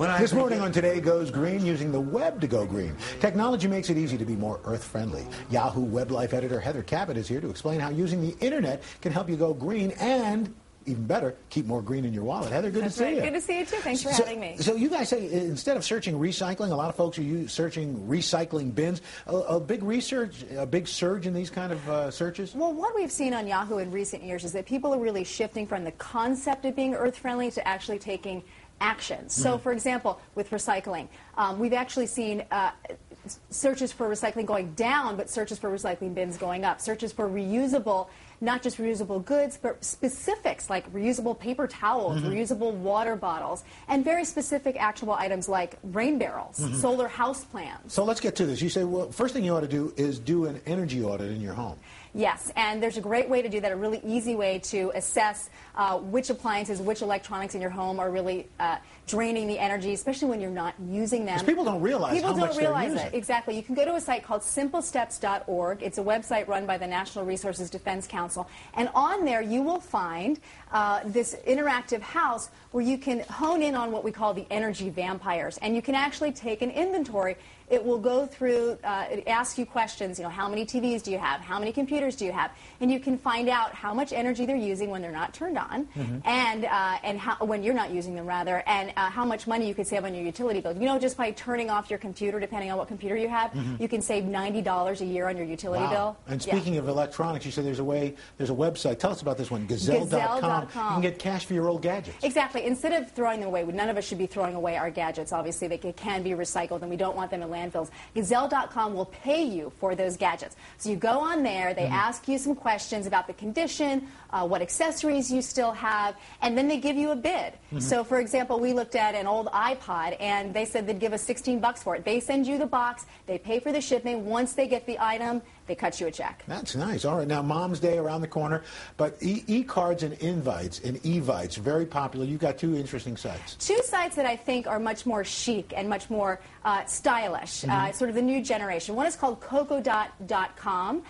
This morning on Today Goes Green, using the web to go green. Technology makes it easy to be more earth-friendly. Yahoo Web Life editor Heather Cabot is here to explain how using the internet can help you go green and, even better, keep more green in your wallet. Heather, good to see you. Good to see you, too. Thanks for having me. So you guys say instead of searching recycling, a lot of folks are searching recycling bins. A big surge in these kind of searches? Well, what we've seen on Yahoo in recent years is that people are really shifting from the concept of being earth-friendly to actually taking action. So, for example, with recycling, we've actually seen searches for recycling going down, but searches for recycling bins going up. Searches for reusable, not just reusable goods, but specifics like reusable paper towels, reusable water bottles, and very specific actionable items like rain barrels, solar house plants. So let's get to this. You say, well, first thing you ought to do is do an energy audit in your home. Yes, and there's a great way to do that, a really easy way to assess which appliances, which electronics in your home are really draining the energy, especially when you're not using them. Because people don't realize how much they're using. It. Exactly. You can go to a site called simplesteps.org. It's a website run by the National Resources Defense Council. And on there you will find this interactive house where you can hone in on what we call the energy vampires. And you can actually take an inventory. It will go through, it asks you questions, you know, how many TVs do you have? How many computers do you have? And you can find out how much energy they're using when they're not turned on, and when you're not using them, rather, and how much money you could save on your utility bill. You know, just by turning off your computer, depending on what computer you have, you can save $90 a year on your utility bill. And speaking of electronics, you said there's a website. Tell us about this one, Gazelle.com. You can get cash for your old gadgets. Exactly. Instead of throwing them away, none of us should be throwing away our gadgets. Obviously, they can be recycled, and we don't want them in landfills. Gazelle.com will pay you for those gadgets. So you go on there, they ask you some questions about the condition, what accessories you still have, and then they give you a bid. So, for example, we looked at an old iPod, and they said they'd give us $16 for it. They send you the box, they pay for the shipping. Once they get the item, they cut you a check. That's nice. All right, now Mom's Day around the corner, but e-cards and invites and evites, very popular. You've got two interesting sites. Two sites that I think are much more chic and much more stylish, sort of the new generation. One is called Coco.com.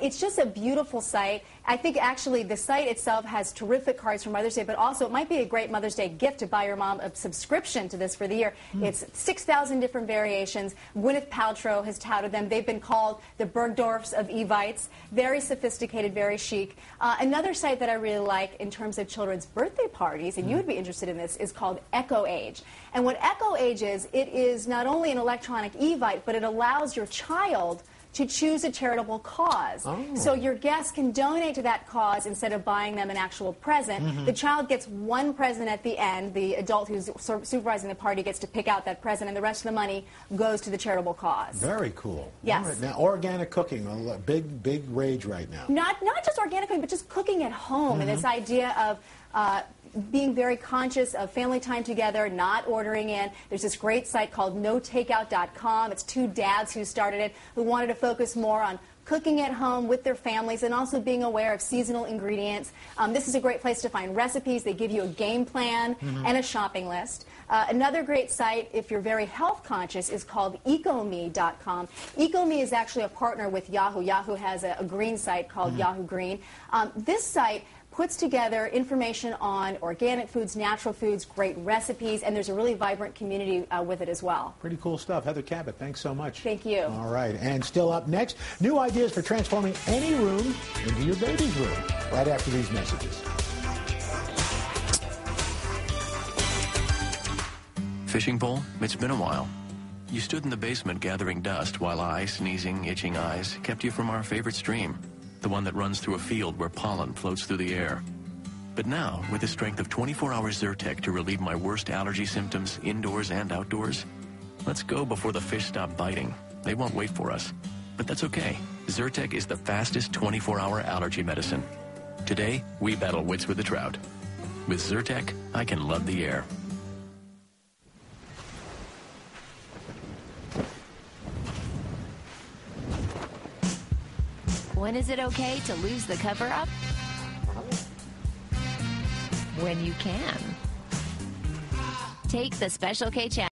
It's just a beautiful site. I think actually the site itself has terrific cards for Mother's Day, but also it might be a great Mother's Day gift to buy your mom a subscription to this for the year. It's 6,000 different variations. Gwyneth Paltrow has touted them. They've been called the Bergdorfs of Evites. Very sophisticated, very chic. Another site that I really like in terms of children's birthday parties, and you would be interested in this, is called Echo Age. And what Echo Age is, it is not only an electronic Evite, but it allows your child to choose a charitable cause. So your guests can donate to that cause instead of buying them an actual present. The child gets one present at the end. The adult who's supervising the party gets to pick out that present, and the rest of the money goes to the charitable cause. Very cool. Yes. Right, now, organic cooking, a big rage right now. Not just organic cooking, but just cooking at home, and this idea of being very conscious of family time together, not ordering in. There's this great site called notakeout.com. It's two dads who started it who wanted to focus more on cooking at home with their families and also being aware of seasonal ingredients. This is a great place to find recipes. They give you a game plan and a shopping list. Another great site, if you're very health conscious, is called EcoMe.com. EcoMe is actually a partner with Yahoo. Yahoo has a green site called Yahoo Green. This site puts together information on organic foods, natural foods, great recipes, and there's a really vibrant community with it as well. Pretty cool stuff. Heather Cabot, thanks so much. Thank you. All right, and still up next, new ideas for transforming any room into your baby's room, right after these messages. Fishing pole? It's been a while. You stood in the basement gathering dust while I, sneezing, itching eyes, kept you from our favorite stream. The one that runs through a field where pollen floats through the air. But now, with the strength of 24-hour Zyrtec to relieve my worst allergy symptoms indoors and outdoors, let's go before the fish stop biting. They won't wait for us. But that's okay. Zyrtec is the fastest 24-hour allergy medicine. Today, we battle wits with the trout. With Zyrtec, I can love the air. When is it okay to lose the cover-up? When you can. Take the Special K challenge.